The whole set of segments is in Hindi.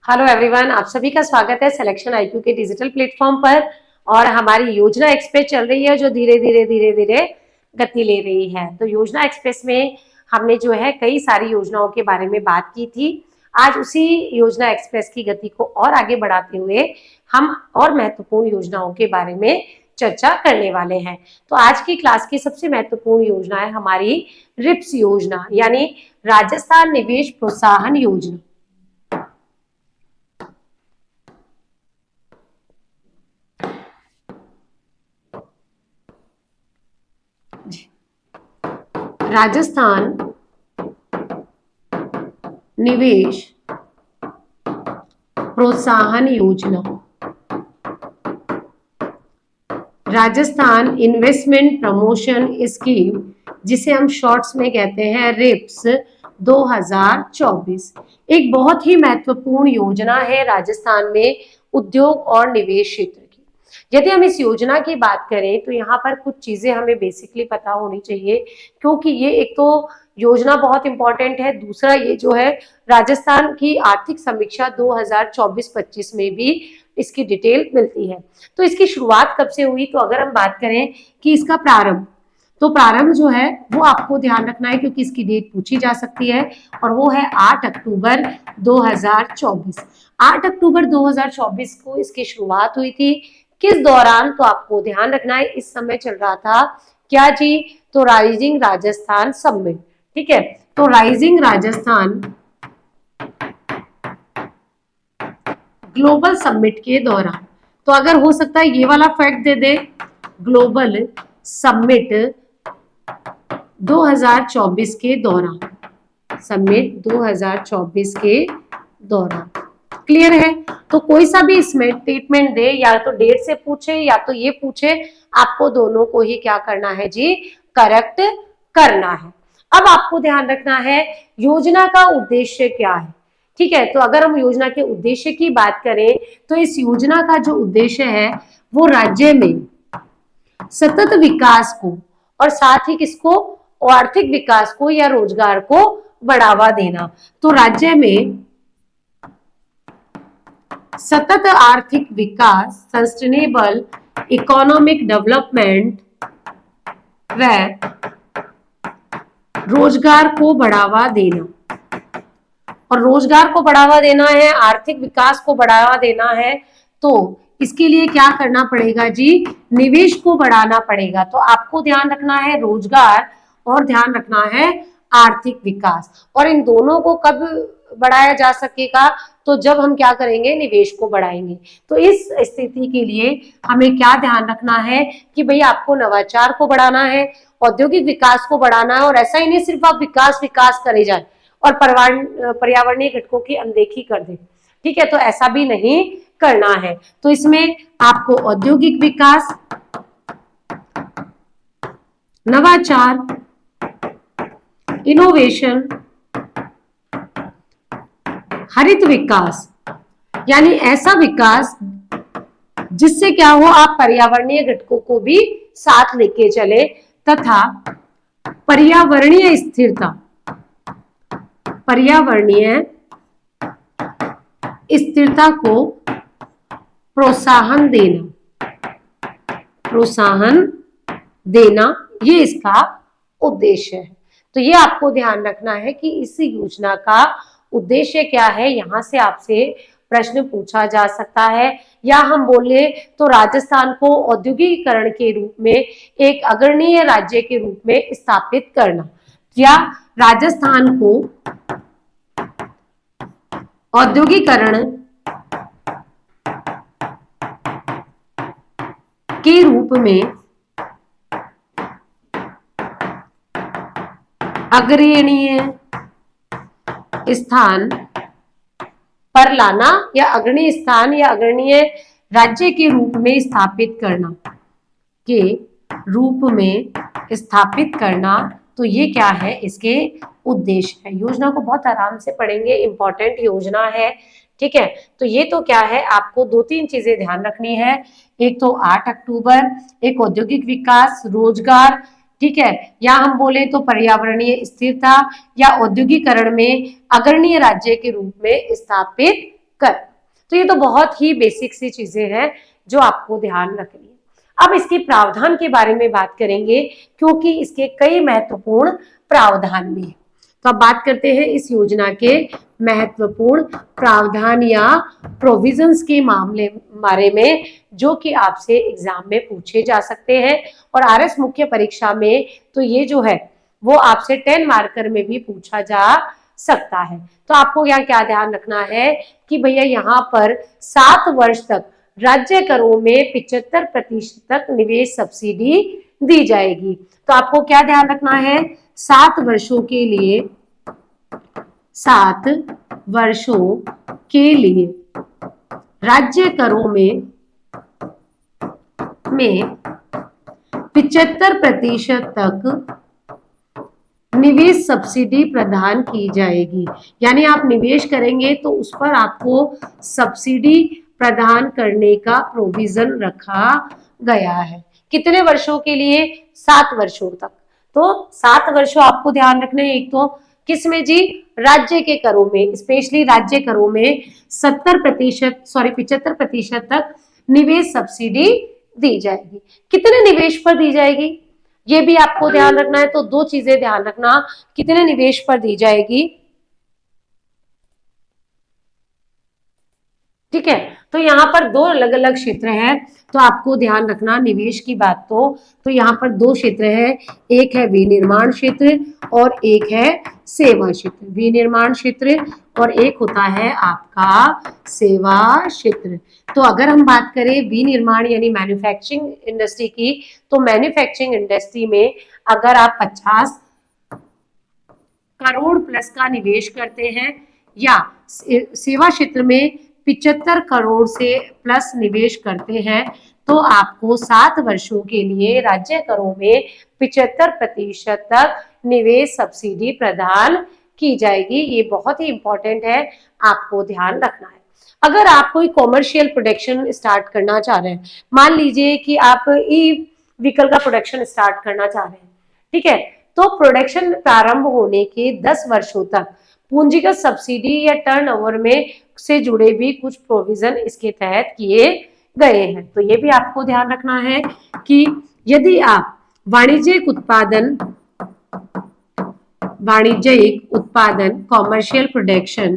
हेलो एवरीवन, आप सभी का स्वागत है सिलेक्शन आईक्यू के डिजिटल प्लेटफॉर्म पर। और हमारी योजना एक्सप्रेस चल रही है जो धीरे धीरे गति ले रही है। तो योजना एक्सप्रेस में हमने जो है कई सारी योजनाओं के बारे में बात की थी। आज उसी योजना एक्सप्रेस की गति को और आगे बढ़ाते हुए हम और महत्वपूर्ण योजनाओं के बारे में चर्चा करने वाले हैं। तो आज की क्लास की सबसे महत्वपूर्ण योजना है हमारी रिप्स योजना, यानी राजस्थान निवेश प्रोत्साहन योजना। राजस्थान निवेश प्रोत्साहन योजना, राजस्थान इन्वेस्टमेंट प्रमोशन स्कीम, जिसे हम शॉर्ट्स में कहते हैं रिप्स 2024, एक बहुत ही महत्वपूर्ण योजना है राजस्थान में उद्योग और निवेश क्षेत्र की। यदि हम इस योजना की बात करें तो यहाँ पर कुछ चीजें हमें बेसिकली पता होनी चाहिए, क्योंकि ये एक तो योजना बहुत इंपॉर्टेंट है, दूसरा ये जो है राजस्थान की आर्थिक समीक्षा 2024-25 में भी इसकी डिटेल मिलती है। तो इसकी शुरुआत कब से हुई, तो अगर हम बात करें कि इसका प्रारंभ, तो प्रारंभ जो है वो आपको ध्यान रखना है क्योंकि इसकी डेट पूछी जा सकती है, और वो है 8 अक्टूबर 2024। 8 अक्टूबर 2024 को इसकी शुरुआत हुई थी। किस दौरान, तो आपको ध्यान रखना है इस समय चल रहा था क्या जी, तो राइजिंग राजस्थान समिट। ठीक है, तो राइजिंग राजस्थान ग्लोबल समिट के दौरान, तो अगर हो सकता है ये वाला fact they they, global summit 2024 के दौरान, समिट 2024 के दौरान। क्लियर है? तो कोई सा भी इसमें स्टेटमेंट दे, या तो डेट से पूछे या तो ये पूछे, आपको दोनों को ही क्या करना है जी, करेक्ट करना है। अब आपको ध्यान रखना है योजना का उद्देश्य क्या है। ठीक है, तो अगर हम योजना के उद्देश्य की बात करें तो इस योजना का जो उद्देश्य है वो राज्य में सतत विकास को और साथ ही किसको, आर्थिक विकास को या रोजगार को बढ़ावा देना। तो राज्य में सतत आर्थिक विकास, सस्टेनेबल इकोनॉमिक डेवलपमेंट व रोजगार को बढ़ावा देना, और रोजगार को बढ़ावा देना है, आर्थिक विकास को बढ़ावा देना है, तो इसके लिए क्या करना पड़ेगा जी, निवेश को बढ़ाना पड़ेगा। तो आपको ध्यान रखना है रोजगार और ध्यान रखना है आर्थिक विकास, और इन दोनों को कब बढ़ाया जा सकेगा, तो जब हम क्या करेंगे, निवेश को बढ़ाएंगे। तो इस स्थिति के लिए हमें क्या ध्यान रखना है कि भाई आपको नवाचार को बढ़ाना है, औद्योगिक विकास को बढ़ाना है, और ऐसा ही नहीं सिर्फ आप विकास विकास करे जाए और पर्यावरणीय घटकों की अनदेखी कर दे। ठीक है, तो ऐसा भी नहीं करना है। तो इसमें आपको औद्योगिक विकास, नवाचार, इनोवेशन, हरित विकास, यानी ऐसा विकास जिससे क्या हो, आप पर्यावरणीय घटकों को भी साथ लेके चले, तथा पर्यावरणीय स्थिरता, पर्यावरणीय स्थिरता को प्रोत्साहन देना, ये इसका उद्देश्य है। तो ये आपको ध्यान रखना है कि इस योजना का उद्देश्य क्या है। यहां से आपसे प्रश्न पूछा जा सकता है, या हम बोले तो राजस्थान को औद्योगिकीकरण के रूप में एक अग्रणीय राज्य के रूप में स्थापित करना, या राजस्थान को औद्योगिकीकरण के रूप में अग्रणीय स्थान पर लाना, या अग्रणीय स्थान या अग्रणीय राज्य के रूप में स्थापित करना, के रूप में स्थापित करना। तो ये क्या है, इसके उद्देश्य है। योजना को बहुत आराम से पढ़ेंगे, इंपॉर्टेंट योजना है। ठीक है, तो ये तो क्या है, आपको दो तीन चीजें ध्यान रखनी है। एक तो 8 अक्टूबर, एक औद्योगिक विकास, रोजगार, ठीक है, या हम बोले तो पर्यावरणीय स्थिरता, या औद्योगिकरण में अग्रणीय राज्य के रूप में स्थापित कर। तो ये तो बहुत ही बेसिक सी चीजें हैं जो आपको ध्यान रखनी है। अब इसके प्रावधान के बारे में बात करेंगे क्योंकि इसके कई महत्वपूर्ण प्रावधान भी हैं। तो अब बात करते हैं इस योजना के महत्वपूर्ण प्रावधान या प्रोविजंस के मामले बारे में, जो कि आपसे एग्जाम में पूछे जा सकते हैं और आरएस मुख्य परीक्षा में तो ये जो है वो आपसे 10 मार्कर में भी पूछा जा सकता है। तो आपको यहाँ क्या ध्यान रखना है कि भैया यहाँ पर 7 वर्ष तक राज्य करों में 75% तक निवेश सब्सिडी दी जाएगी। तो आपको क्या ध्यान रखना है, 7 वर्षों के लिए 7 वर्षों के लिए राज्य करों में 75% तक निवेश सब्सिडी प्रदान की जाएगी। यानी आप निवेश करेंगे तो उस पर आपको सब्सिडी प्रदान करने का प्रोविजन रखा गया है। कितने वर्षों के लिए, 7 वर्षों तक। तो 7 वर्षों आपको ध्यान रखने हैं। एक तो किसमें जी, राज्य के करों में, स्पेशली राज्य करों में 75% तक निवेश सब्सिडी दी जाएगी। कितने निवेश पर दी जाएगी ये भी आपको ध्यान रखना है। तो 2 चीजें ध्यान रखना, कितने निवेश पर दी जाएगी, ठीक है। तो यहाँ पर 2 अलग अलग क्षेत्र हैं, तो आपको ध्यान रखना निवेश की बात। तो यहाँ पर 2 क्षेत्र है, एक है विनिर्माण क्षेत्र और एक है सेवा क्षेत्र। विनिर्माण क्षेत्र और एक होता है आपका सेवा क्षेत्र। तो अगर हम बात करें विनिर्माण यानी मैन्युफैक्चरिंग इंडस्ट्री की, तो मैन्युफैक्चरिंग इंडस्ट्री में अगर आप 50 करोड़ प्लस का निवेश करते हैं या सेवा क्षेत्र में 75 करोड़ से प्लस निवेश करते हैं, तो आपको 7 वर्षों के लिए राज्य करों में 75% तक निवेश सब्सिडी प्रदान की जाएगी। ये बहुत ही इंपॉर्टेंट है, आपको ध्यान रखना है। अगर आप कोई कॉमर्शियल प्रोडक्शन स्टार्ट करना चाह रहे हैं, मान लीजिए कि आप ई व्हीकल का प्रोडक्शन स्टार्ट करना चाह रहे हैं, ठीक है, तो प्रोडक्शन प्रारंभ होने के 10 वर्षों तक पूंजीगत सब्सिडी या टर्नओवर में से जुड़े भी कुछ प्रोविजन इसके तहत किए गए हैं। तो ये भी आपको ध्यान रखना है कि यदि आप वाणिज्यिक उत्पादन कॉमर्शियल प्रोडक्शन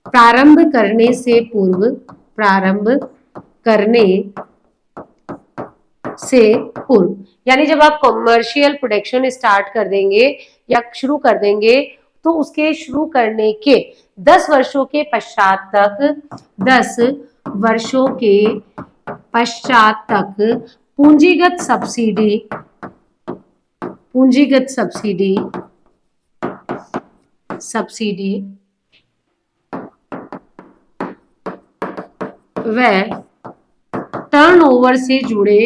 प्रारंभ करने से पूर्व, यानी जब आप कॉमर्शियल प्रोडक्शन स्टार्ट कर देंगे या शुरू कर देंगे, तो उसके शुरू करने के 10 वर्षों के पश्चात तक पूंजीगत सब्सिडी व टर्नओवर से जुड़े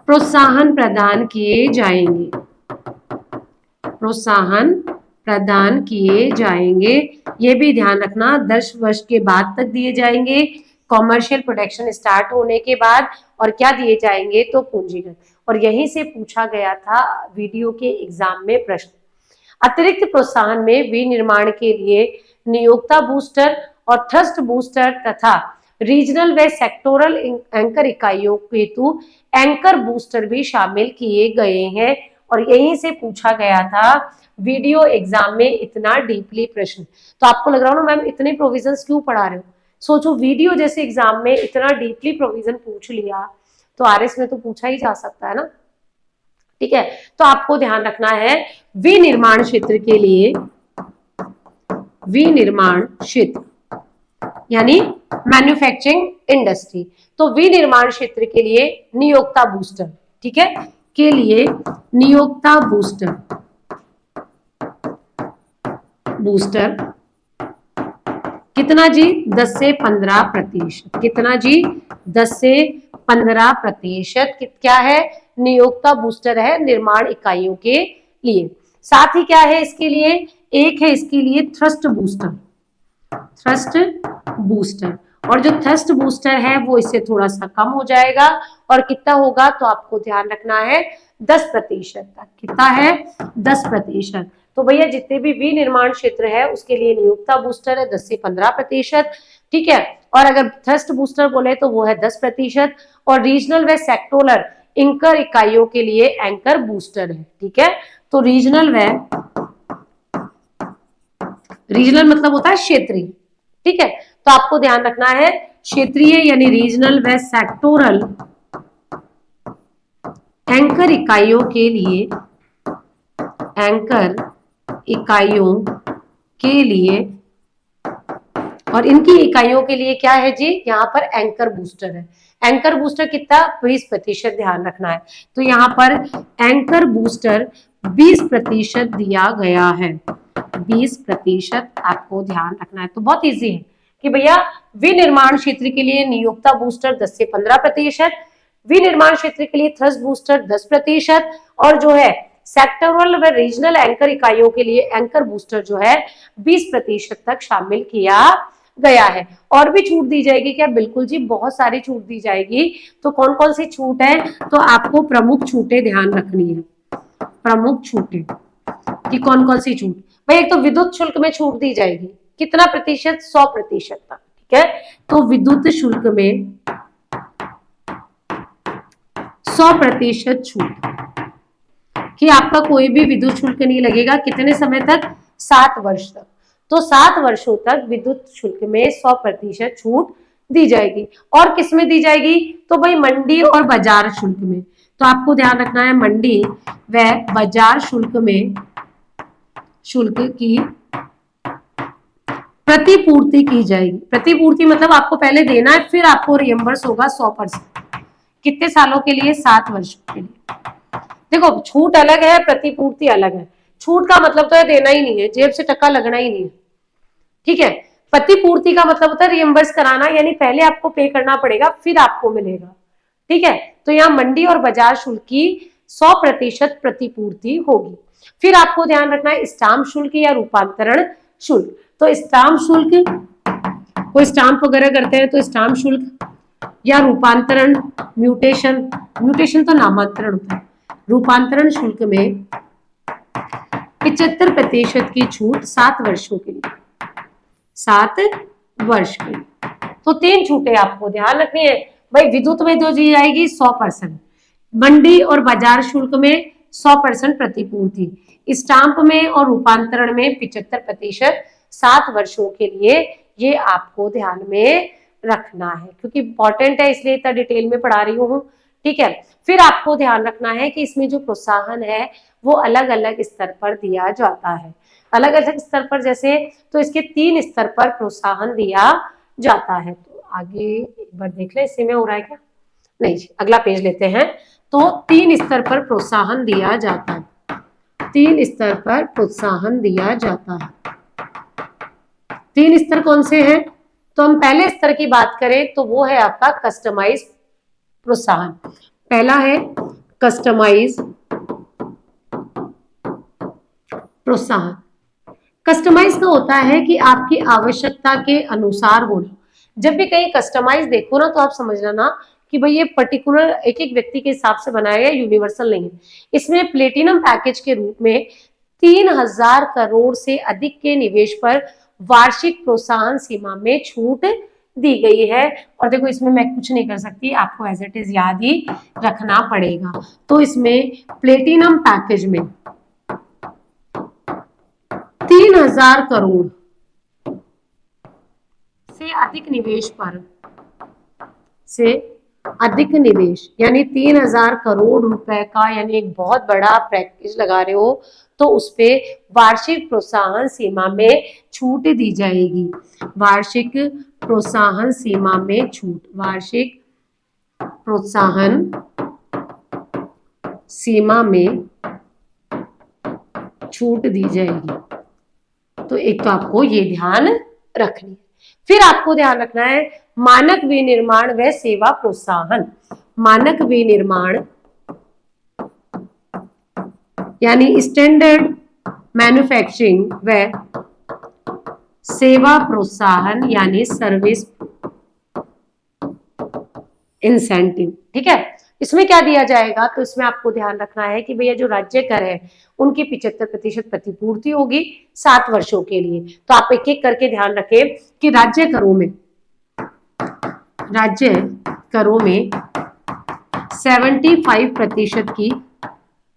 प्रोत्साहन प्रदान किए जाएंगे। ये भी ध्यान रखना, 10 वर्ष के बाद तक दिए जाएंगे, कॉमर्शियल प्रोडक्शन स्टार्ट होने के बाद, और क्या दिए जाएंगे, तो पूंजीगत। और यहीं से पूछा गया था वीडियो के एग्जाम में प्रश्न। अतिरिक्त प्रोत्साहन में विनिर्माण के लिए नियोक्ता बूस्टर और थ्रस्ट बूस्टर तथा रीजनल व सेक्टोरल एंकर इकाइयों हेतु एंकर बूस्टर भी शामिल किए गए हैं। और यहीं से पूछा गया था वीडियो एग्जाम में इतना डीपली प्रश्न। तो आपको लग रहा हो ना मैम इतने प्रोविजंस क्यों पढ़ा रहे हो, सोचो वीडियो जैसे एग्जाम में इतना डीपली प्रोविजन पूछ लिया तो आरएस में तो पूछा ही जा सकता है ना, ठीक है। तो आपको ध्यान रखना है विनिर्माण क्षेत्र के लिए, विनिर्माण क्षेत्र यानी मैन्युफैक्चरिंग इंडस्ट्री, तो विनिर्माण क्षेत्र के लिए नियोक्ता बूस्टर, ठीक है, के लिए नियोक्ता बूस्टर कितना जी, 10 से 15%। कितना जी, 10 से 15% क्या है, नियोक्ता बूस्टर है निर्माण इकाइयों के लिए। साथ ही क्या है इसके लिए, एक है इसके लिए थ्रस्ट बूस्टर, और जो थ्रस्ट बूस्टर है वो इससे थोड़ा सा कम हो जाएगा, और कितना होगा, तो आपको ध्यान रखना है 10% तक। कितना है, 10%। तो भैया जितने भी विनिर्माण क्षेत्र है उसके लिए नियोक्ता बूस्टर है 10 से 15%, ठीक है। और अगर थ्रस्ट बूस्टर बोले तो वो है 10%, और रीजनल व सेक्टोरल एंकर इकाइयों के लिए एंकर बूस्टर है, ठीक है। तो रीजनल मतलब होता है क्षेत्रीय, ठीक है। तो आपको ध्यान रखना है क्षेत्रीय यानी रीजनल व सेक्टोरल एंकर इकाइयों के लिए, एंकर इकाइयों के लिए, और इनकी इकाइयों के लिए क्या है जी, यहाँ पर एंकर बूस्टर है। एंकर बूस्टर कितना 20% ध्यान रखना है। तो यहाँ पर एंकर बूस्टर 20% दिया गया है, 20% आपको ध्यान रखना है। तो बहुत इजी है कि भैया विनिर्माण क्षेत्र के लिए नियोक्ता बूस्टर 10 से 15%, विनिर्माण क्षेत्र के लिए थ्रस्ट बूस्टर 10%, और जो है सेक्टोरल व रीजनल एंकर इकाइयों के लिए एंकर बूस्टर जो है 20% तक शामिल किया गया है। और भी छूट दी जाएगी क्या? बिल्कुल जी, बहुत सारी छूट दी जाएगी। तो कौन कौन सी छूट है? तो आपको प्रमुख छूटें ध्यान रखनी है, प्रमुख छूटें कि कौन कौन सी छूट। भाई एक तो विद्युत शुल्क में छूट दी जाएगी, कितना प्रतिशत? 100% तक, ठीक है। तो विद्युत शुल्क में 100% छूट कि आपका कोई भी विद्युत शुल्क नहीं लगेगा। कितने समय तक? 7 वर्ष तक। तो 7 वर्षों तक विद्युत शुल्क में 100% छूट दी जाएगी। और किसमें दी जाएगी? तो भाई मंडी और बाजार शुल्क में। तो आपको ध्यान रखना है मंडी व बाजार शुल्क में शुल्क की प्रतिपूर्ति की जाएगी। प्रतिपूर्ति मतलब आपको पहले देना है, फिर आपको रिएम्बर्स होगा 100%। कितने सालों के लिए? 7 वर्षों के लिए। देखो छूट अलग है, प्रतिपूर्ति अलग है। छूट का मतलब तो है देना ही नहीं है, जेब से टक्का लगना ही नहीं है, ठीक है। प्रतिपूर्ति का मतलब होता है रिएम्बर्स कराना, यानी पहले आपको पे करना पड़ेगा फिर आपको मिलेगा, ठीक है। तो यहाँ मंडी और बाजार शुल्क की 100% प्रतिपूर्ति होगी। फिर आपको ध्यान रखना है स्टाम्प शुल्क या रूपांतरण शुल्क। तो स्टाम्प शुल्क, कोई स्टाम्प वगैरह करते हैं तो स्टाम्प शुल्क, या रूपांतरण म्यूटेशन तो नामांतरण होता है। रूपांतरण शुल्क में 75% की छूट 7 वर्षों के लिए, 7 वर्ष के लिए। तो 3 छूटें आपको ध्यान रखनी है। भाई विद्युत में जो दी जाएगी 100%, मंडी और बाजार शुल्क में 100% प्रतिपूर्ति, स्टाम्प में और रूपांतरण में 75% 7 वर्षों के लिए। ये आपको ध्यान में रखना है क्योंकि इंपॉर्टेंट है, इसलिए इतना डिटेल में पढ़ा रही हूँ, ठीक है। फिर आपको ध्यान रखना है कि इसमें जो प्रोत्साहन है वो अलग अलग स्तर पर दिया जाता है। अलग अलग स्तर पर जैसे, तो इसके 3 स्तर पर प्रोत्साहन दिया जाता है। तो आगे एक बार देख ले, इसी में हो रहा है क्या? नहीं, अगला पेज लेते हैं। तो 3 स्तर पर प्रोत्साहन दिया जाता है, 3 स्तर पर प्रोत्साहन दिया जाता है। 3 स्तर कौन से हैं? तो हम पहले स्तर की बात करें तो वो है आपका कस्टमाइज प्रोत्साहन। पहला है कस्टमाइज प्रोत्साहन। कस्टमाइज का होता है कि आपकी आवश्यकता के अनुसार होना। जब भी कहीं कस्टमाइज देखो ना तो आप समझ लेना कि भाई ये पर्टिकुलर एक एक व्यक्ति के हिसाब से बनाया गया, यूनिवर्सल नहीं है। इसमें प्लेटिनम पैकेज के रूप में 3000 करोड़ से अधिक के निवेश पर वार्षिक प्रोत्साहन सीमा में छूट दी गई है। और देखो इसमें मैं कुछ नहीं कर सकती, आपको एज इट इज याद ही रखना पड़ेगा। तो इसमें प्लेटिनम पैकेज में 3000 करोड़ से अधिक निवेश पर, से अधिक निवेश यानी 3000 करोड़ रुपए का, यानी एक बहुत बड़ा पैकेज लगा रहे हो तो उसपे वार्षिक प्रोत्साहन सीमा में छूट दी जाएगी। वार्षिक प्रोत्साहन सीमा में छूट, वार्षिक प्रोत्साहन सीमा में छूट दी जाएगी। तो एक तो आपको ये ध्यान रखनी है। फिर आपको ध्यान रखना है मानक विनिर्माण व सेवा प्रोत्साहन। मानक विनिर्माण यानी स्टैंडर्ड मैन्युफैक्चरिंग व सेवा प्रोत्साहन यानी सर्विस इंसेंटिव, ठीक है। इसमें क्या दिया जाएगा, तो इसमें आपको ध्यान रखना है कि भैया जो राज्य कर है उनकी 75% प्रतिपूर्ति होगी 7 वर्षों के लिए। तो आप एक एक करके ध्यान रखें कि राज्य करों में 75% की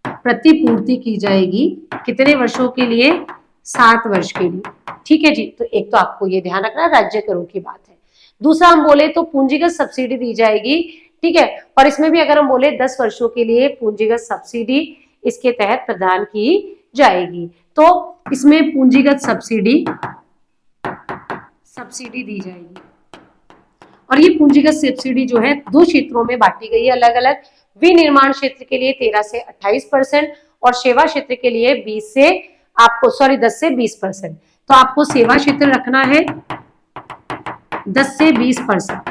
प्रतिपूर्ति की जाएगी। कितने वर्षों के लिए? 7 वर्ष के लिए। ठीक है जी। तो एक तो आपको ये ध्यान रखना, राज्य करों की बात है। दूसरा हम बोले तो पूंजीगत सब्सिडी दी जाएगी। ठीक है, और इसमें भी अगर हम बोले 10 वर्षों के लिए पूंजीगत सब्सिडी इसके तहत प्रदान की जाएगी। तो इसमें पूंजीगत सब्सिडी दी जाएगी। और ये पूंजीगत सब्सिडी जो है 2 क्षेत्रों में बांटी गई है अलग अलग। विनिर्माण क्षेत्र के लिए 13 से 28% और सेवा क्षेत्र के लिए 10 से 20%। तो आपको सेवा क्षेत्र रखना है 10 से 20%।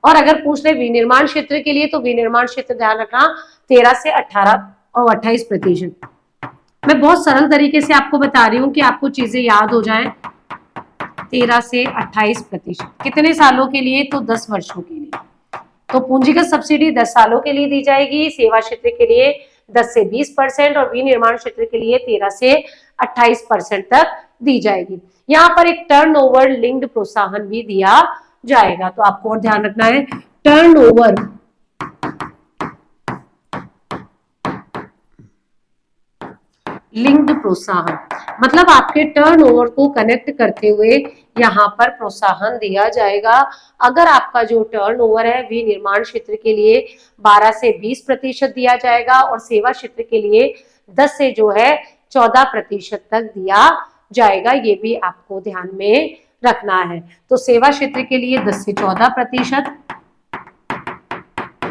और अगर पूछ रहे विनिर्माण क्षेत्र के लिए, तो विनिर्माण क्षेत्र ध्यान रखना 13 से 18 और 28%। मैं बहुत सरल तरीके से आपको बता रही हूँ कि आपको चीजें याद हो जाएं। 13 से 28%। कितने सालों के लिए? तो 10 वर्षों के लिए। तो पूंजीगत सब्सिडी 10 सालों के लिए दी जाएगी, सेवा क्षेत्र के लिए 10 से 20% और विनिर्माण क्षेत्र के लिए 13 से 28% तक दी जाएगी। यहाँ पर एक टर्नओवर लिंक्ड प्रोत्साहन भी दिया जाएगा। तो आपको और ध्यान रखना है, टर्नओवर लिंक्ड प्रोत्साहन मतलब आपके टर्नओवर को कनेक्ट करते हुए यहाँ पर प्रोत्साहन दिया जाएगा। अगर आपका जो टर्नओवर है विनिर्माण क्षेत्र के लिए 12 से 20% दिया जाएगा और सेवा क्षेत्र के लिए 10 से जो है 14% तक दिया जाएगा। ये भी आपको ध्यान में रखना है। तो सेवा क्षेत्र के लिए 10 से 14%,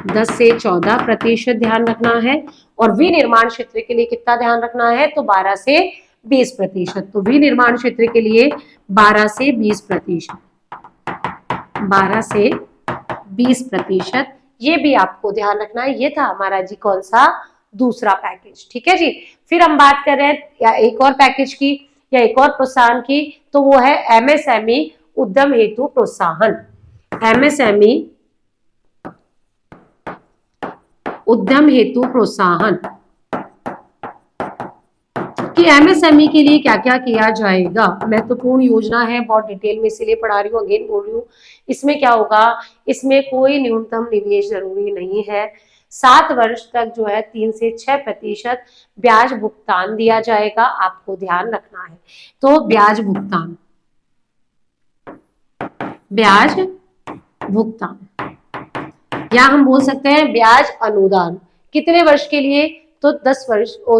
10 से 14% ध्यान रखना है। और विनिर्माण क्षेत्र के लिए कितना ध्यान रखना है? तो 12 से 20%। तो विनिर्माण क्षेत्र के लिए 12 से 20%, 12 से 20%। ये भी आपको ध्यान रखना है। ये था हमारा जी कौन सा? दूसरा पैकेज। ठीक है जी। फिर हम बात कर रहे हैं या एक और पैकेज की या एक और प्रोत्साहन की, तो वो है एमएसएमई उद्यम हेतु प्रोत्साहन। एमएसएमई उद्यम हेतु प्रोत्साहन कि एमएसएमई के लिए क्या क्या किया जाएगा। महत्वपूर्ण योजना है, बहुत डिटेल में इसीलिए पढ़ा रही हूँ, अगेन बोल रही हूँ। इसमें क्या होगा? इसमें कोई न्यूनतम निवेश जरूरी नहीं है। 7 वर्ष तक जो है 3 से 6% ब्याज भुगतान दिया जाएगा। आपको ध्यान रखना है। तो ब्याज भुगतान या हम बोल सकते हैं ब्याज अनुदान। कितने वर्ष के लिए? तो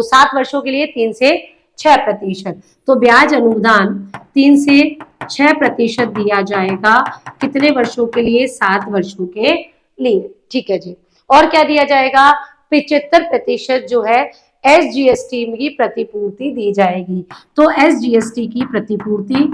7 वर्षों के लिए 3 से 6%। तो ब्याज अनुदान 3 से 6% दिया जाएगा। कितने वर्षों के लिए? 7 वर्षों के लिए। ठीक है जी। और क्या दिया जाएगा? 75% जो है एसजीएसटी की प्रतिपूर्ति दी जाएगी। तो एसजीएसटी की प्रतिपूर्ति,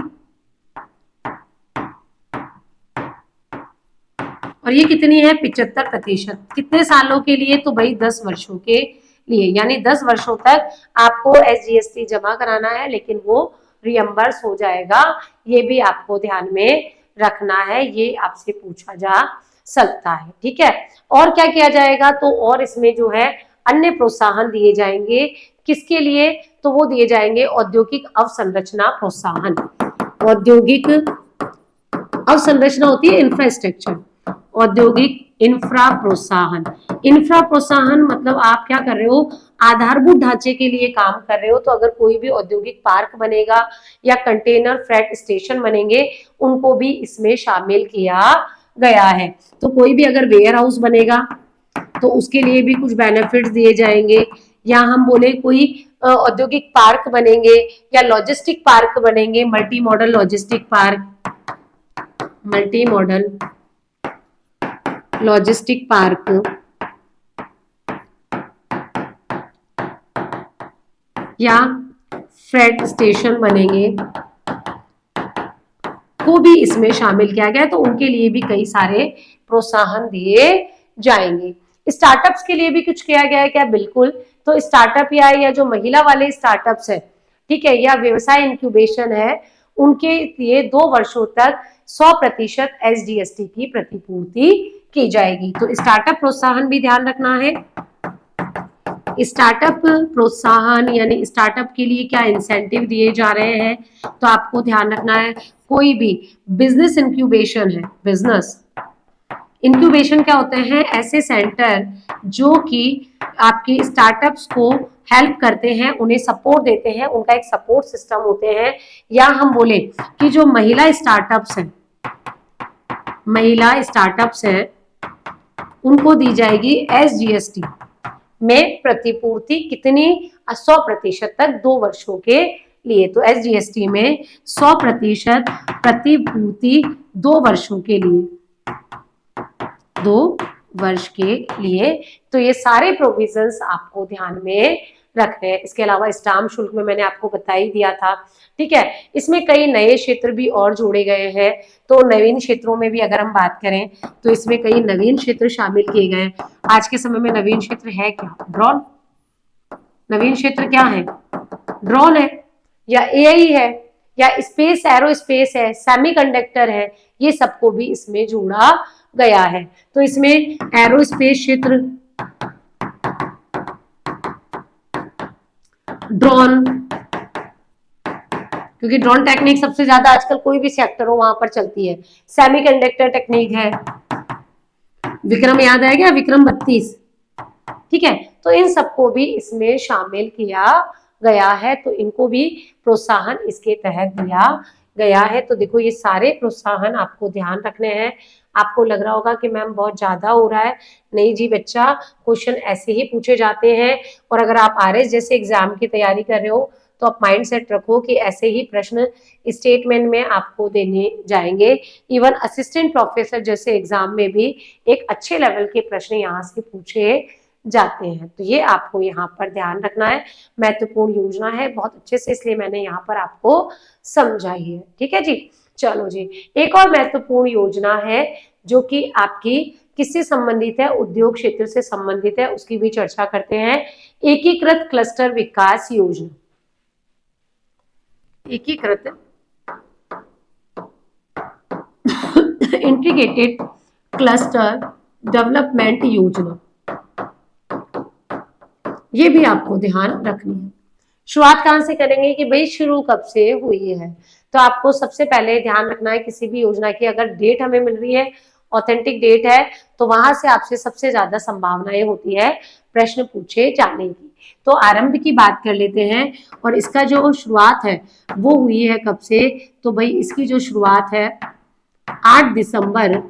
और ये कितनी है? 75%। कितने सालों के लिए? तो भाई 10 वर्षों के लिए। यानी 10 वर्षों तक आपको एसजीएसटी जमा कराना है, लेकिन वो रियम्बर्स हो जाएगा। ये भी आपको ध्यान में रखना है, ये आपसे पूछा जा सकता है। ठीक है। और क्या किया जाएगा? तो और इसमें जो है अन्य प्रोत्साहन दिए जाएंगे। किसके लिए? तो वो दिए जाएंगे औद्योगिक अवसंरचना प्रोत्साहन। औद्योगिक अवसंरचना होती है इंफ्रास्ट्रक्चर, औद्योगिक इंफ्रा प्रोत्साहन। इंफ्रा प्रोत्साहन मतलब आप क्या कर रहे हो? आधारभूत ढांचे के लिए काम कर रहे हो। तो अगर कोई भी औद्योगिक पार्क बनेगा या कंटेनर फ्रेट स्टेशन बनेंगे, उनको भी इसमें शामिल किया गया है। तो कोई भी अगर वेयर हाउस बनेगा तो उसके लिए भी कुछ बेनिफिट्स दिए जाएंगे। या हम बोले कोई औद्योगिक पार्क बनेंगे या लॉजिस्टिक पार्क बनेंगे, multi modal logistic park, multi modal logistic park या फ्रेट स्टेशन बनेंगे, को भी इसमें शामिल किया गया। तो उनके लिए भी कई सारे प्रोत्साहन दिए जाएंगे। स्टार्टअप्स के लिए भी कुछ किया गया है क्या? बिल्कुल। तो स्टार्टअप या जो महिला वाले स्टार्टअप्स है, ठीक है, या व्यवसाय इंक्यूबेशन है, उनके लिए 2 वर्षों तक 100% एसडीएसटी की प्रतिपूर्ति की जाएगी। तो स्टार्टअप प्रोत्साहन भी ध्यान रखना है। स्टार्टअप प्रोत्साहन यानी स्टार्टअप के लिए क्या इंसेंटिव दिए जा रहे हैं, तो आपको ध्यान रखना है कोई भी बिजनेस इंक्यूबेशन है, बिजनेस इंक्यूबेशन क्या होते हैं, ऐसे सेंटर जो कि आपके स्टार्टअप्स को हेल्प करते हैं, उन्हें सपोर्ट देते हैं, उनका एक सपोर्ट सिस्टम होते हैं। या हम बोले कि जो महिला स्टार्टअप्स हैं उनको दी जाएगी SGST में प्रतिपूर्ति कितनी, 100% तक 2 वर्षों के लिए। तो SGST में 100% प्रतिपूर्ति 2 वर्षों के लिए, 2 वर्ष के लिए। तो ये सारे प्रोविजंस आपको ध्यान में रखने हैं। इसके अलावा स्टाम्प शुल्क में मैंने आपको बता ही दिया था, ठीक है। इसमें कई नए क्षेत्र भी और जोड़े गए हैं। तो नवीन क्षेत्रों में भी अगर हम बात करें तो इसमें कई नवीन क्षेत्र शामिल किए गए हैं। आज के समय में नवीन क्षेत्र है क्या, ड्रोन। नवीन क्षेत्र क्या है, ड्रोन है, या AI है, या स्पेस एरोस्पेस है, सेमीकंडक्टर है, ये सबको भी इसमें जोड़ा गया है। तो इसमें एरोस्पेस क्षेत्र, ड्रोन, क्योंकि ड्रोन टेक्निक सबसे ज्यादा आजकल कोई भी सेक्टर हो वहां पर चलती है। सेमीकंडक्टर टेक्निक है, विक्रम याद आएगा, विक्रम 32, ठीक है। तो इन सबको भी इसमें शामिल किया गया है। तो इनको भी प्रोत्साहन इसके तहत दिया गया है। तो देखो ये सारे प्रोत्साहन आपको ध्यान रखने हैं। आपको लग रहा होगा कि मैम बहुत ज्यादा हो रहा है, नहीं जी बच्चा, क्वेश्चन ऐसे ही पूछे जाते हैं। और अगर आप RS जैसे एग्जाम की तैयारी कर रहे हो तो आप माइंड सेट रखो कि ऐसे ही प्रश्न स्टेटमेंट में आपको देने जाएंगे। इवन असिस्टेंट प्रोफेसर जैसे एग्जाम में भी एक अच्छे लेवल के प्रश्न यहाँ से पूछे जाते हैं। तो ये आपको यहाँ पर ध्यान रखना है। महत्वपूर्ण योजना है बहुत अच्छे से, इसलिए मैंने यहाँ पर आपको समझाई है, ठीक है जी। चलो जी, एक और महत्वपूर्ण योजना है जो कि आपकी किससे संबंधित है, उद्योग क्षेत्र से संबंधित है, उसकी भी चर्चा करते हैं। एकीकृत क्लस्टर विकास योजना, एकीकृत इंटीग्रेटेड क्लस्टर डेवलपमेंट योजना, ये भी आपको ध्यान रखनी है। शुरुआत कहां से करेंगे कि भाई शुरू कब से हुई है, तो आपको सबसे पहले ध्यान रखना है किसी भी योजना की अगर डेट हमें मिल रही है, ऑथेंटिक डेट है, तो वहां से आपसे सबसे ज्यादा संभावनाएं होती है प्रश्न पूछे जाने की। तो आरंभ की बात कर लेते हैं, और इसका जो शुरुआत है वो हुई है कब से, तो भाई इसकी जो शुरुआत है 8 दिसंबर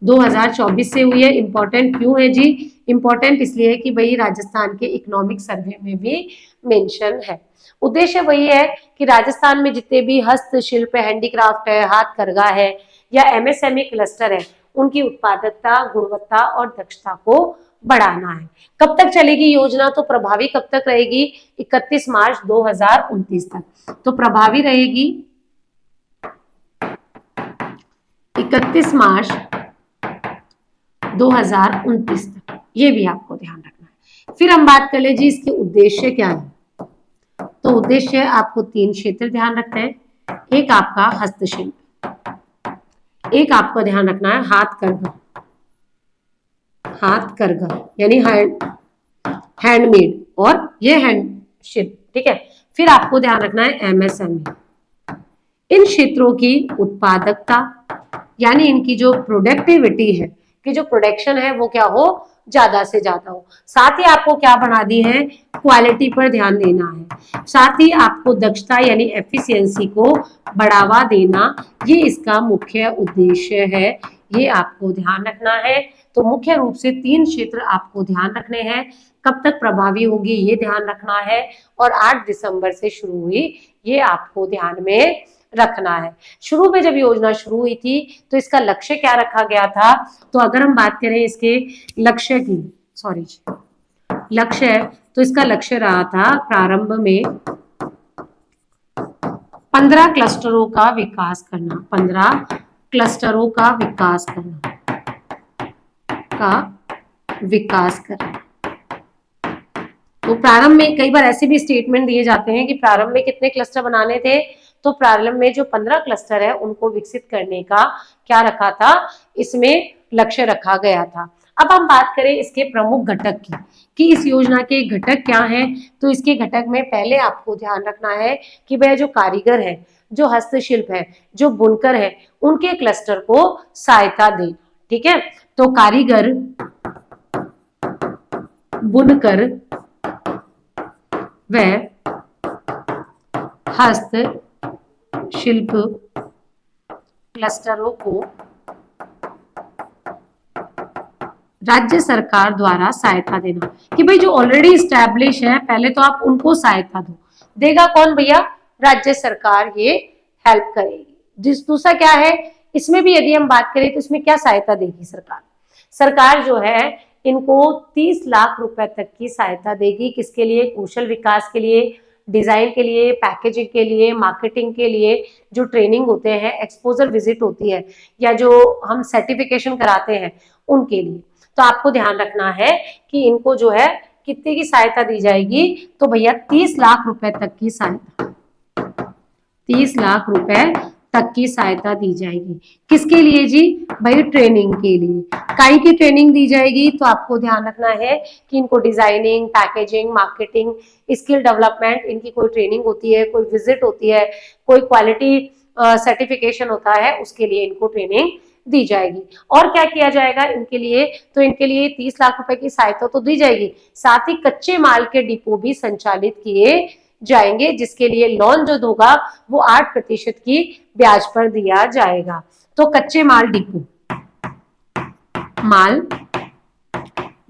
2024 से हुई है। इंपॉर्टेंट क्यों है जी, इंपॉर्टेंट इसलिए है कि भाई राजस्थान के इकोनॉमिक सर्वे में भी मेंशन है। उद्देश्य वही है कि राजस्थान में जितने भी हस्तशिल्प, हैंडीक्राफ्ट है, हाथ करघा है, या MSME क्लस्टर है, उनकी उत्पादकता, गुणवत्ता और दक्षता को बढ़ाना है। कब तक चलेगी योजना, तो प्रभावी कब तक रहेगी, 31 मार्च 2029 तक। तो प्रभावी रहेगी 31 मार्च 2029 तक, ये भी आपको ध्यान रखना है। फिर हम बात कर ले जी इसके उद्देश्य क्या है, तो उद्देश्य आपको 3 क्षेत्र ध्यान रखना है। एक आपका हस्तशिल्प, एक आपको ध्यान रखना है हाथ करघा, हाथ करघा यानी हैंडमेड, और ये हैंडशिल्प, ठीक है। फिर आपको ध्यान रखना है MSME, इन क्षेत्रों की उत्पादकता यानी इनकी जो प्रोडक्टिविटी है, कि जो प्रोडक्शन है वो क्या हो, ज्यादा से ज्यादा हो। साथ ही आपको क्या बना दी है, क्वालिटी पर ध्यान देना है। साथ ही आपको दक्षता यानी एफिशिएंसी को बढ़ावा देना, ये इसका मुख्य उद्देश्य है, ये आपको ध्यान रखना है। तो मुख्य रूप से 3 क्षेत्र आपको ध्यान रखने हैं। कब तक प्रभावी होगी ये ध्यान रखना है, और 8 दिसंबर से शुरू हुई ये आपको ध्यान में रखना है। शुरू में जब योजना शुरू हुई थी तो इसका लक्ष्य क्या रखा गया था, तो अगर हम बात करें इसके लक्ष्य की, लक्ष्य, तो इसका लक्ष्य रहा था प्रारंभ में 15 क्लस्टरों का विकास करना, 15 क्लस्टरों का विकास करना। तो प्रारंभ में कई बार ऐसे भी स्टेटमेंट दिए जाते हैं कि प्रारंभ में कितने क्लस्टर बनाने थे, तो प्रारंभ में जो 15 क्लस्टर है उनको विकसित करने का क्या रखा था, इसमें लक्ष्य रखा गया था। अब हम बात करें इसके प्रमुख घटक की कि इस योजना के घटक क्या हैं। तो इसके घटक में पहले आपको ध्यान रखना है कि वह जो कारीगर है, जो हस्तशिल्प है, जो बुनकर है, उनके क्लस्टर को सहायता दे। ठीक है, तो कारीगर, बुनकर व हस्तशिल्प क्लस्टरों को राज्य सरकार द्वारा सहायता देना। कि भाई जो ऑलरेडी स्टैब्लिश है पहले तो आप उनको सहायता दो। देगा कौन भैया? राज्य सरकार ये हेल्प करेगी। दूसरा क्या है, इसमें भी यदि हम बात करें तो इसमें क्या सहायता देगी सरकार? सरकार जो है इनको 30 लाख रुपए तक की सहायता देगी। किसके लिए? कौशल विकास के लिए, डिजाइन के लिए, पैकेजिंग के लिए, मार्केटिंग के लिए, जो ट्रेनिंग होते हैं, एक्सपोजर विजिट होती है, या जो हम सर्टिफिकेशन कराते हैं उनके लिए। तो आपको ध्यान रखना है कि इनको जो है कितने की सहायता दी जाएगी? तो भैया 30 लाख रुपए तक की सहायता, 30 लाख रुपए तक की सहायता दी जाएगी। किसके लिए जी? भाई ट्रेनिंग के लिए। काई की ट्रेनिंग दी जाएगी? तो आपको ध्यान रखना है कि इनको designing, packaging, marketing, skill development, इनकी कोई ट्रेनिंग होती है, कोई विजिट होती है, कोई क्वालिटी सर्टिफिकेशन होता है, उसके लिए इनको ट्रेनिंग दी जाएगी। और क्या किया जाएगा इनके लिए? तो इनके लिए 30 लाख रुपए की सहायता तो दी जाएगी, साथ ही कच्चे माल के डिपो भी संचालित किए जाएंगे, जिसके लिए लोन जो होगा वो 8% की ब्याज पर दिया जाएगा। तो कच्चे माल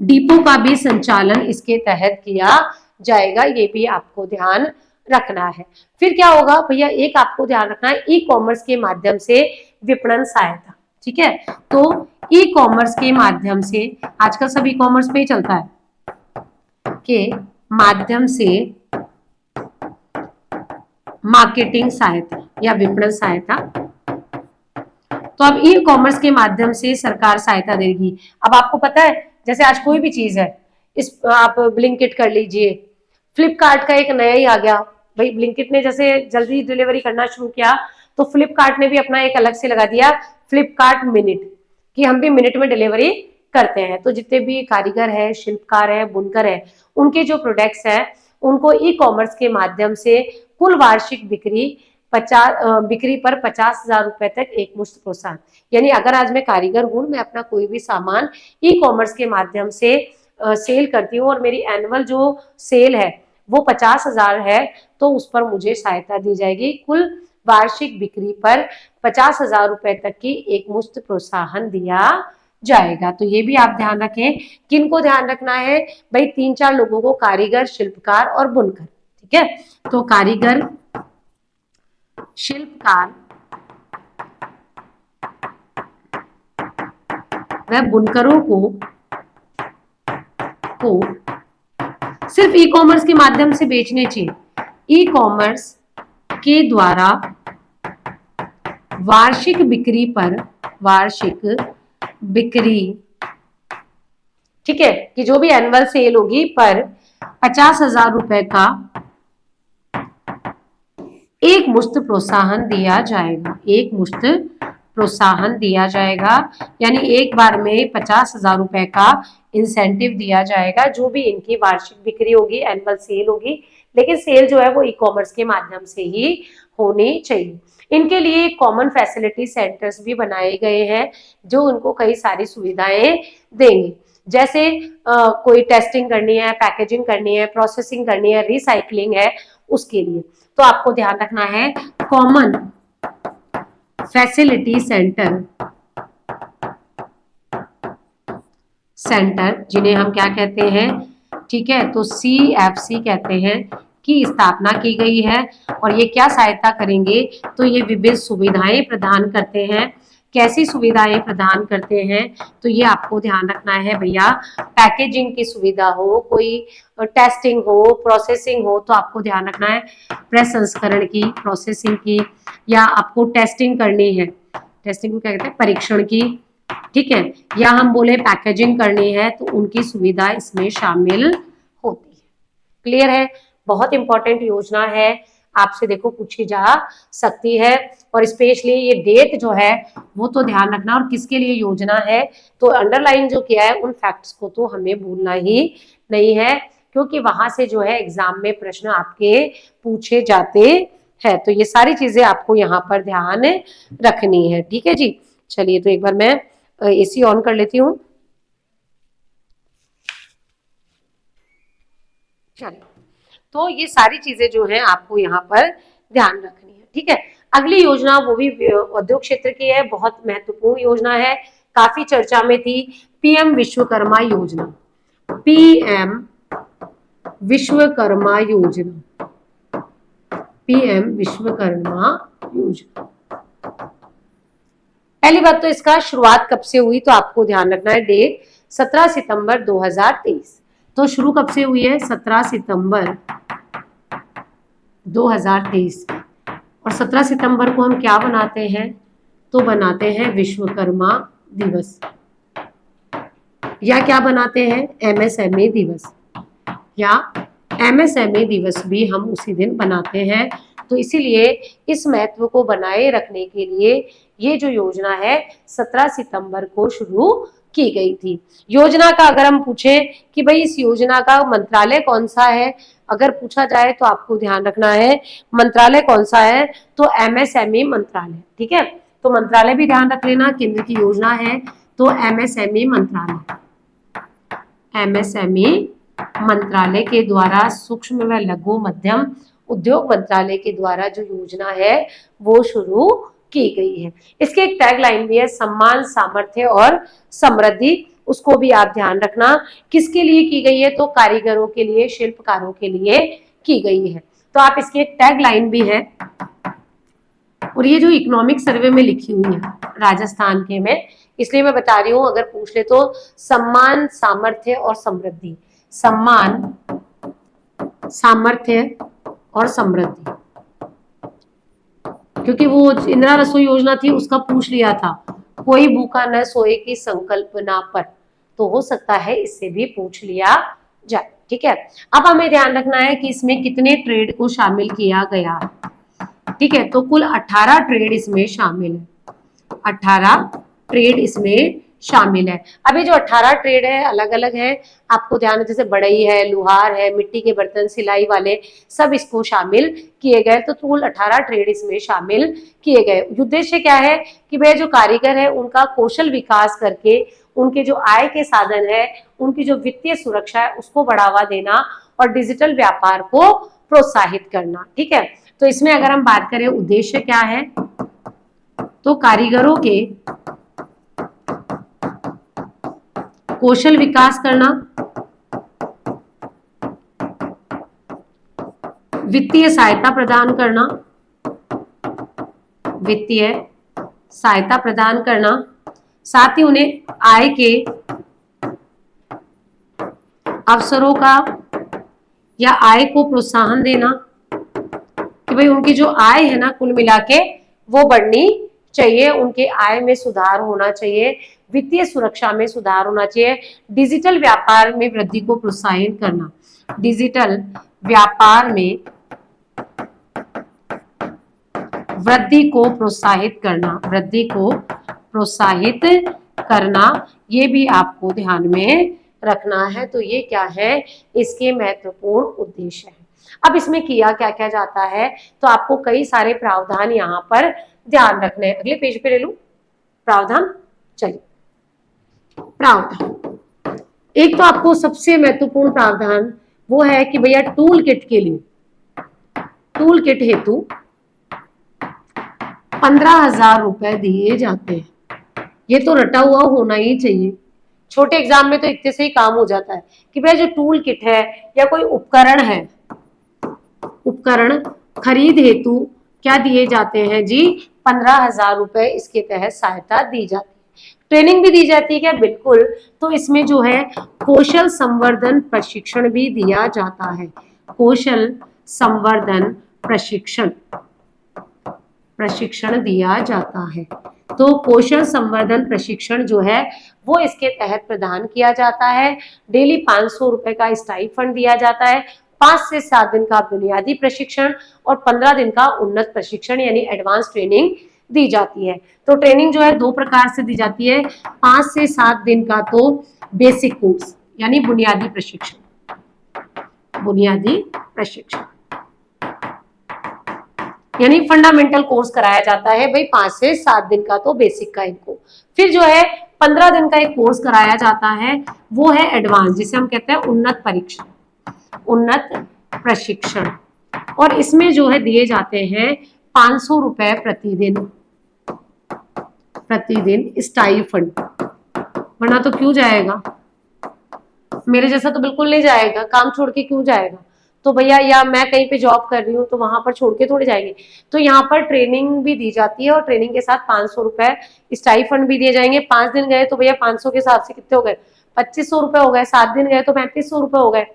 डिपो का भी संचालन इसके तहत किया जाएगा, ये भी आपको ध्यान रखना है। फिर क्या होगा भैया? एक आपको ध्यान रखना है, ई कॉमर्स के माध्यम से विपणन सहायता। ठीक है, तो ई कॉमर्स के माध्यम से, आजकल सब ई कॉमर्स पे ही चलता है, के माध्यम से मार्केटिंग सहायता या विपणन सहायता। तो अब ई कॉमर्स के माध्यम से सरकार सहायता देगी। अब आपको पता है जैसे आज कोई भी चीज है, इस आप ब्लिंकिट कर लीजिए, फ्लिपकार्ट का एक नया ही आ गया भाई। ब्लिंकिट ने जैसे जल्दी डिलीवरी करना शुरू किया तो फ्लिपकार्ट ने भी अपना एक अलग से लगा दिया, फ्लिपकार्ट मिनट, कि हम भी मिनट में डिलीवरी करते हैं। तो जितने भी कारीगर है, शिल्पकार है, बुनकर है, उनके जो प्रोडक्ट्स हैं उनको ई कॉमर्स के माध्यम से कुल वार्षिक बिक्री पर 50,000 रुपए तक एक मुश्त प्रोत्साहन। यानी अगर आज मैं कारीगर हूं, मैं अपना कोई भी सामान ई कॉमर्स के माध्यम से सेल करती हूँ और मेरी एनुअल जो सेल है वो 50,000 है, तो उस पर मुझे सहायता दी जाएगी। कुल वार्षिक बिक्री पर 50,000 रुपए तक की एक मुश्त प्रोत्साहन दिया जाएगा। तो ये भी आप ध्यान रखें। किनको ध्यान रखना है भाई? 3-4 लोगों को, कारीगर, शिल्पकार और बुनकर। ठीक है, तो कारीगर, शिल्पकार व बुनकरों को सिर्फ ई कॉमर्स के माध्यम से बेचने चाहिए। ई कॉमर्स के द्वारा वार्षिक बिक्री, ठीक है, कि जो भी एनुअल सेल होगी पर 50,000 रुपए का एक मुश्त प्रोत्साहन दिया जाएगा। एक मुश्त प्रोत्साहन दिया जाएगा, यानी एक बार में 50,000 रुपए का इंसेंटिव दिया जाएगा। जो भी इनकी वार्षिक बिक्री होगी, एनुअल सेल होगी, लेकिन सेल जो है वो ई कॉमर्स के माध्यम से ही होनी चाहिए। इनके लिए कॉमन फैसिलिटी सेंटर्स भी बनाए गए हैं जो उनको कई सारी सुविधाएं देंगे। जैसे कोई टेस्टिंग करनी है, पैकेजिंग करनी है, प्रोसेसिंग करनी है, रिसाइकलिंग है, उसके लिए। तो आपको ध्यान रखना है कॉमन फैसिलिटी सेंटर जिन्हें हम क्या कहते हैं? ठीक है, तो CFC कहते हैं, की स्थापना की गई है। और ये क्या सहायता करेंगे? तो ये विविध सुविधाएं प्रदान करते हैं। कैसी सुविधाएं प्रदान करते हैं? तो ये आपको ध्यान रखना है भैया। पैकेजिंग की सुविधा हो, कोई टेस्टिंग हो, प्रोसेसिंग हो, तो आपको ध्यान रखना है प्रसंस्करण की, प्रोसेसिंग की, या आपको टेस्टिंग करनी है, टेस्टिंग को क्या कहते हैं? परीक्षण की। ठीक है, या हम बोले पैकेजिंग करनी है, तो उनकी सुविधा इसमें शामिल होती है। क्लियर है? बहुत इंपॉर्टेंट योजना है। आपसे देखो पूछी जा सकती है। और स्पेशली ये डेट जो है वो तो ध्यान रखना, और किसके लिए योजना है तो अंडरलाइन जो किया है उन फैक्ट्स को तो हमें भूलना ही नहीं है, क्योंकि वहां से जो है एग्जाम में प्रश्न आपके पूछे जाते हैं। तो ये सारी चीजें आपको यहाँ पर ध्यान रखनी है, ठीक है जी। चलिए तो एक बार मैं एसी ऑन कर लेती हूँ। चलो, तो ये सारी चीजें जो है आपको यहाँ पर ध्यान रखनी है, ठीक है। अगली योजना वो भी उद्योग क्षेत्र की है, बहुत महत्वपूर्ण योजना है, काफी चर्चा में थी, पीएम विश्वकर्मा योजना। पीएम विश्वकर्मा योजना, पीएम विश्वकर्मा योजना। पहली बात तो इसका शुरुआत कब से हुई तो आपको ध्यान रखना है डेट 17 सितंबर 2023। तो शुरू कब से हुई है 17 सितंबर 2023। और 17 सितंबर को हम क्या बनाते हैं तो बनाते हैं विश्वकर्मा दिवस, या क्या बनाते हैं एमएसएमई दिवस, या एमएसएमई दिवस भी हम उसी दिन बनाते हैं। तो इसीलिए इस महत्व को बनाए रखने के लिए ये जो योजना है 17 सितंबर को शुरू की गई थी। योजना का अगर हम पूछे कि भाई इस योजना का मंत्रालय कौन सा है, अगर पूछा जाए तो आपको ध्यान रखना है मंत्रालय कौन सा है तो एमएसएमई मंत्रालय, ठीक है। तो मंत्रालय भी ध्यान रख लेना, केंद्र की योजना है तो एमएसएमई मंत्रालय, एमएसएमई मंत्रालय के द्वारा सूक्ष्म व लघु मध्यम उद्योग मंत्रालय के द्वारा जो योजना है वो शुरू की गई है। इसके एक टैगलाइन भी है, सम्मान सामर्थ्य और समृद्धि, उसको भी आप ध्यान रखना। किसके लिए की गई है तो कारीगरों के लिए, शिल्पकारों के लिए की गई है। तो आप इसकी एक टैगलाइन भी है, और ये जो इकोनॉमिक सर्वे में लिखी हुई है राजस्थान के में, इसलिए मैं बता रही हूं, अगर पूछ ले तो सम्मान सामर्थ्य और समृद्धि, सम्मान सामर्थ्य और समृद्धि, क्योंकि वो इंदिरा रसोई योजना थी उसका पूछ लिया था, कोई भूखा न सोए की संकल्पना पर, तो हो सकता है इससे भी पूछ लिया जाए, ठीक है। अब हमें ध्यान रखना है कि इसमें कितने ट्रेड को शामिल किया गया, ठीक है। तो कुल 18 ट्रेड इसमें शामिल है, 18 ट्रेड इसमें शामिल है। अभी जो 18 ट्रेड है अलग अलग है, आपको ध्यान है, जैसे बढ़ई है, लुहार है, मिट्टी के बर्तन, सिलाई वाले, सब इसको शामिल किए गए। तो कुल 18 ट्रेड इसमें शामिल किए गए। उद्देश्य क्या है कि भाई जो कारीगर है उनका कौशल विकास करके उनके जो आय के साधन है, उनकी जो वित्तीय सुरक्षा है उसको बढ़ावा देना और डिजिटल व्यापार को प्रोत्साहित करना, ठीक है। तो इसमें अगर हम बात करें उद्देश्य क्या है तो कारीगरों के कौशल विकास करना, वित्तीय सहायता प्रदान करना, वित्तीय सहायता प्रदान करना, साथ ही उन्हें आय के अवसरों का या आय को प्रोत्साहन देना कि भाई उनकी जो आय है ना कुल मिला के वो बढ़नी चाहिए, उनके आय में सुधार होना चाहिए, वित्तीय सुरक्षा में सुधार होना चाहिए, डिजिटल व्यापार में वृद्धि को प्रोत्साहित करना, डिजिटल व्यापार में वृद्धि को प्रोत्साहित करना, वृद्धि को प्रोत्साहित करना, ये भी आपको ध्यान में रखना है। तो ये क्या है, इसके महत्वपूर्ण उद्देश्य है। अब इसमें किया क्या क्या जाता है तो आपको कई सारे प्रावधान यहाँ पर ध्यान रखने हैं। अगले पेज पे ले लूं प्रावधान। चलिए प्रावधान, एक तो आपको सबसे महत्वपूर्ण प्रावधान वो है कि भैया टूल किट के लिए, टूल किट हेतु 15,000 रुपए दिए जाते हैं। ये तो रटा हुआ होना ही चाहिए, छोटे एग्जाम में तो इतने से ही काम हो जाता है कि भाई जो टूल किट है या कोई उपकरण है, उपकरण खरीद हेतु क्या दिए जाते हैं जी 15,000 रुपए इसके तहत सहायता दी जाती है। ट्रेनिंग भी दी जाती है क्या, बिल्कुल। तो इसमें जो है कौशल संवर्धन प्रशिक्षण भी दिया जाता है, कौशल संवर्धन प्रशिक्षण दिया जाता है। तो कौशल संवर्धन प्रशिक्षण जो है वो इसके तहत प्रदान किया जाता है। डेली 500 रुपए का स्टाइपेंड दिया जाता है, 5 से 7 दिन का बुनियादी प्रशिक्षण और 15 दिन का उन्नत प्रशिक्षण यानी एडवांस ट्रेनिंग दी जाती है। तो ट्रेनिंग जो है 2 प्रकार से दी जाती है, 5 से 7 दिन का तो बेसिक कोर्स यानी बुनियादी प्रशिक्षण यानी फंडामेंटल कोर्स कराया जाता है भाई 5 से 7 दिन का तो बेसिक का इनको। फिर जो है 15 दिन का एक कोर्स कराया जाता है, वो है एडवांस, जिसे हम कहते हैं उन्नत प्रशिक्षण। और इसमें जो है दिए जाते हैं 500 रुपए प्रतिदिन स्टाइफंड। वरना तो क्यों जाएगा, मेरे जैसा तो बिल्कुल नहीं जाएगा, काम छोड़ के क्यों जाएगा। तो भैया या मैं कहीं पे जॉब कर रही हूँ तो वहां पर छोड़ के थोड़े जाएंगे। तो यहाँ पर ट्रेनिंग भी दी जाती है और ट्रेनिंग के साथ 500 रुपए स्टाइफंड भी दिए जाएंगे। 5 दिन गए तो भैया 500 के हिसाब से कितने हो गए, 2500 रुपए हो गए। 7 दिन गए तो 3500 रुपए हो गए।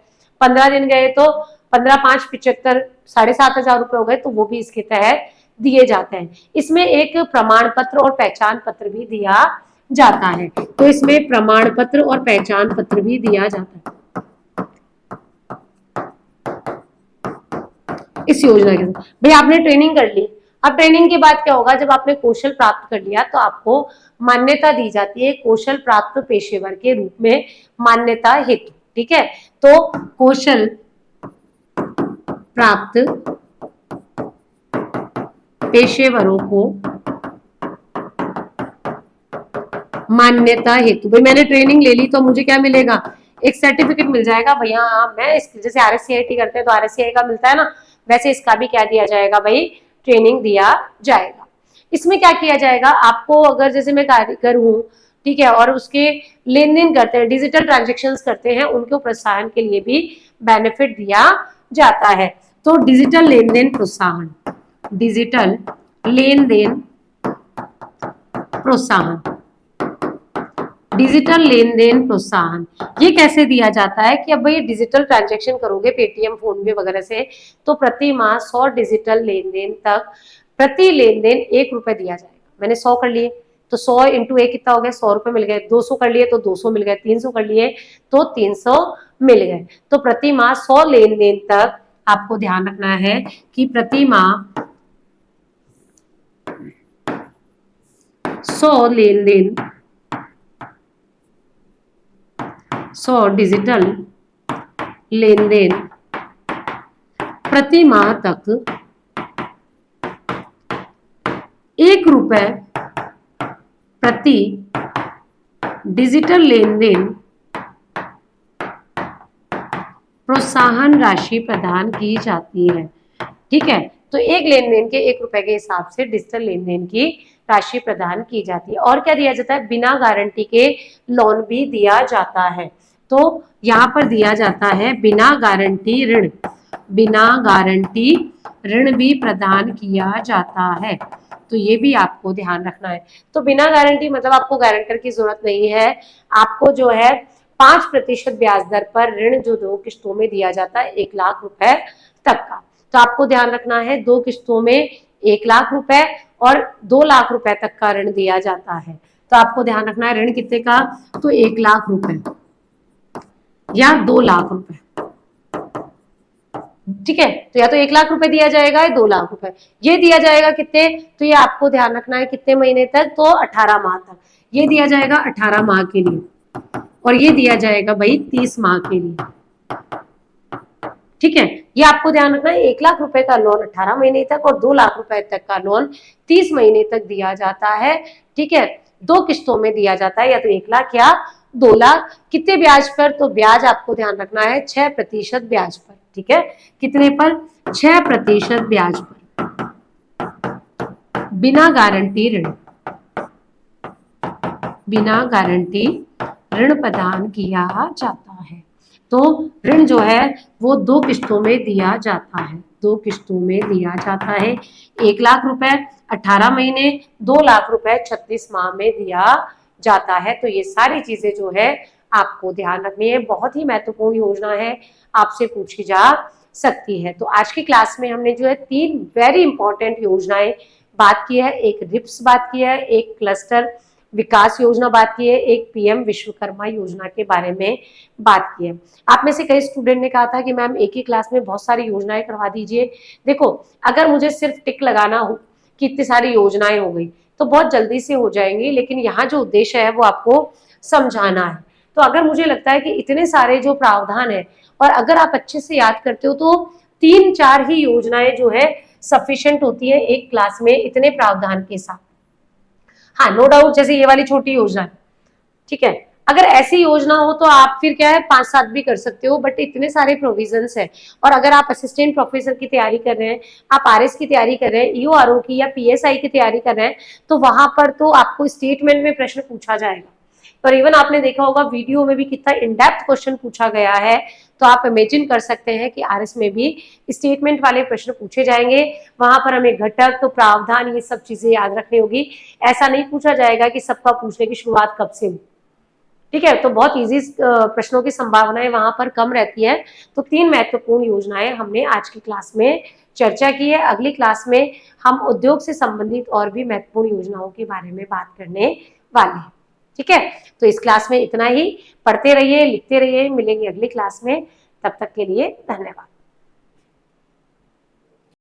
15 दिन गए तो 15 5 75 7,500 रुपए हो गए। तो वो भी इसके तहत दिए जाते हैं। इसमें एक प्रमाण पत्र और पहचान पत्र भी दिया जाता है। तो इसमें प्रमाण पत्र और पहचान पत्र भी दिया जाता है इस योजना के साथ। भाई आपने ट्रेनिंग कर ली, अब ट्रेनिंग के बाद क्या होगा, जब आपने कौशल प्राप्त कर लिया तो आपको मान्यता दी जाती है कौशल प्राप्त पेशेवर के रूप में मान्यता हेतु। ठीक है, तो कौशल प्राप्त पेशेवरों को मान्यता हेतु, भाई मैंने ट्रेनिंग ले ली तो मुझे क्या मिलेगा, एक सर्टिफिकेट मिल जाएगा भैया। हाँ मैं जैसे RSCIT करते हैं तो RSCI का मिलता है ना, वैसे इसका भी क्या दिया जाएगा भाई, ट्रेनिंग दिया जाएगा। इसमें क्या किया जाएगा, आपको अगर जैसे मैं कारीगर हूँ, ठीक है, और उसके लेन देन करते हैं, डिजिटल ट्रांजेक्शन करते हैं, उनको प्रोत्साहन के लिए भी बेनिफिट दिया जाता है। तो डिजिटल लेन देन प्रोत्साहन, डिजिटल लेन देन प्रोत्साहन, डिजिटल लेन देन प्रोत्साहन ये कैसे दिया जाता है कि अब भाई डिजिटल ट्रांजैक्शन करोगे पेटीएम फोन पे वगैरह से, तो प्रति माह 100 डिजिटल लेन देन तक प्रति लेन देन 1 रुपए दिया जाएगा। मैंने 100 कर लिए तो 100 इंटू 1 कितना हो गया, 100 रुपए मिल गए। 200 कर लिए तो 200 मिल गए। 300 कर लिए तो 300 मिल गए। तो प्रति माह 100 लेन देन तक आपको ध्यान रखना है कि प्रति माह 100 लेन देन 100 डिजिटल लेन देन प्रति माह तक 1 रुपए प्रति डिजिटल लेन देन प्रोत्साहन राशि प्रदान की जाती है। ठीक है, तो एक लेन देन के 1 रुपए के हिसाब से डिजिटल लेन देन की राशि प्रदान की जाती है। और क्या दिया जाता है, बिना गारंटी के लोन भी दिया जाता है। तो यहाँ पर दिया जाता है बिना गारंटी ऋण, बिना गारंटी ऋण भी प्रदान किया जाता है। तो ये भी आपको ध्यान रखना है। तो बिना गारंटी मतलब आपको गारंटर की जरूरत नहीं है, आपको जो है 5% ब्याज दर पर ऋण जो 2 किस्तों में दिया जाता है 1 लाख रुपए तक का। तो आपको ध्यान रखना है 2 किस्तों में 1 लाख रुपए और 2 लाख रुपए तक का ऋण दिया जाता है। तो आपको ध्यान रखना है ऋण कितने का, तो 1 लाख रुपए या 2 लाख रुपए। ठीक है, तो या तो 1 लाख रुपए दिया जाएगा या 2 लाख रुपए। ये दिया जाएगा कितने, तो ये आपको ध्यान रखना है कितने महीने तक, तो 18 माह तक। ये दिया जाएगा 18 माह के लिए और ये दिया जाएगा भाई 30 माह के लिए। ठीक है, ये आपको ध्यान रखना है 1 लाख रुपए का लोन 18 महीने तक और 2 लाख रुपए तक का लोन 30 महीने तक दिया जाता है। ठीक है, 2 किस्तों में दिया जाता है, या तो 1 लाख या 2 लाख। कितने ब्याज पर, तो ब्याज आपको ध्यान रखना है 6% ब्याज पर। ठीक है, कितने पर, 6% ब्याज पर, बिना गारंटी ऋण, बिना गारंटी ऋण प्रदान किया जाता है। तो ऋण जो है वो 2 किस्तों में दिया जाता है, 2 किस्तों में दिया जाता है। 1 लाख रुपए 18 महीने, 2 लाख रुपए 36 माह में दिया जाता है। तो ये सारी चीजें जो है आपको ध्यान रखनी है, बहुत ही महत्वपूर्ण योजना है, आपसे पूछी जा सकती है। तो आज की क्लास में हमने जो है 3 वेरी इंपॉर्टेंट योजनाएं बात की है, एक रिप्स बात की है, एक क्लस्टर विकास योजना बात की है, एक पीएम विश्वकर्मा योजना के बारे में बात की है। आप में से कई स्टूडेंट ने कहा था कि मैम एक ही क्लास में बहुत सारी योजनाएं करवा दीजिए। देखो, अगर मुझे सिर्फ टिक लगाना हो कि इतनी सारी योजनाएं हो गई तो बहुत जल्दी से हो जाएंगी, लेकिन यहाँ जो उद्देश्य है वो आपको समझाना है। तो अगर मुझे लगता है कि इतने सारे जो प्रावधान है और अगर आप अच्छे से याद करते हो तो 3-4 ही योजनाएं जो है सफिशिएंट होती है एक क्लास में इतने प्रावधान के साथ। हाँ, नो डाउट, जैसे ये वाली छोटी योजना है, ठीक है, अगर ऐसी योजना हो तो आप फिर क्या है 5-7 भी कर सकते हो, बट इतने सारे प्रोविजंस है। और अगर आप असिस्टेंट प्रोफेसर की तैयारी कर रहे हैं, आप आरएस की तैयारी कर रहे हैं, ईओआरओ की या पीएसआई की तैयारी कर रहे हैं, तो वहां पर तो आपको स्टेटमेंट में प्रश्न पूछा जाएगा। और इवन आपने देखा होगा वीडियो में भी कितना इन डेप्थ क्वेश्चन पूछा गया है, तो आप इमेजिन कर सकते हैं कि आरएस में भी स्टेटमेंट वाले प्रश्न पूछे जाएंगे। वहां पर हमें घटक, तो प्रावधान, ये सब चीजें याद रखनी होगी। ऐसा नहीं पूछा जाएगा कि सबका पूछने की शुरुआत कब से हुई, ठीक है, तो बहुत इजी प्रश्नों की संभावनाएं वहां पर कम रहती है। तो 3 महत्वपूर्ण योजनाएं हमने आज की क्लास में चर्चा की है। अगली क्लास में हम उद्योग से संबंधित और भी महत्वपूर्ण योजनाओं के बारे में बात करने वाले हैं, ठीक है। तो इस क्लास में इतना ही, पढ़ते रहिए, लिखते रहिए, मिलेंगे अगली क्लास में, तब तक के लिए धन्यवाद।